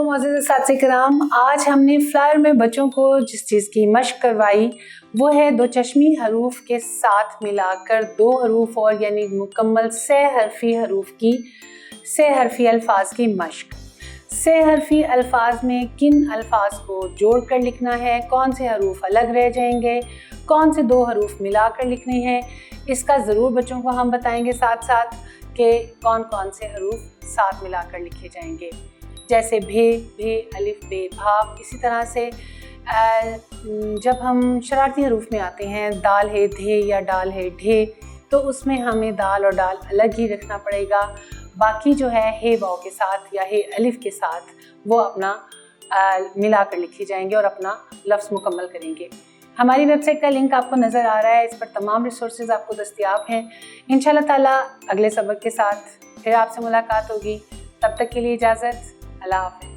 मोअज़्ज़िज़ साथी किराम, आज हमने फ्लायर में बच्चों को जिस चीज़ की मशक करवाई वो है दो चश्मी हरूफ के साथ मिलाकर दो हरूफ और यानी मुकम्मल से हरफी हरूफ की से हरफी अल्फाज की मशक। से हरफी अल्फाज में किन अल्फाज को जोड़कर लिखना है, कौन से हरूफ अलग रह जाएंगे, कौन से दो हरूफ मिलाकर लिखने हैं, इसका ज़रूर बच्चों को हम बताएंगे साथ साथ कि कौन कौन से हरूफ साथ मिलाकर लिखे जाएंगे। जैसे भे, भे, अलिफ, बे, भा। इसी तरह से जब हम शरारती हरूफ में आते हैं, दाल है धे या डाल है ढे, तो उसमें हमें दाल और डाल अलग ही रखना पड़ेगा। बाकी जो है हे वाव के साथ या हे अलिफ के साथ वो अपना मिलाकर लिखे जाएंगे और अपना लफ्ज़ मुकम्मल करेंगे। हमारी वेबसाइट का लिंक आपको नज़र आ रहा है, इस पर तमाम रिसोर्सेज आपको दस्तयाब हैं। इंशाल्लाह ताला अगले सबक के साथ फिर आपसे मुलाकात होगी। तब तक के लिए इजाज़त, अल्लाह हाफ़िज़।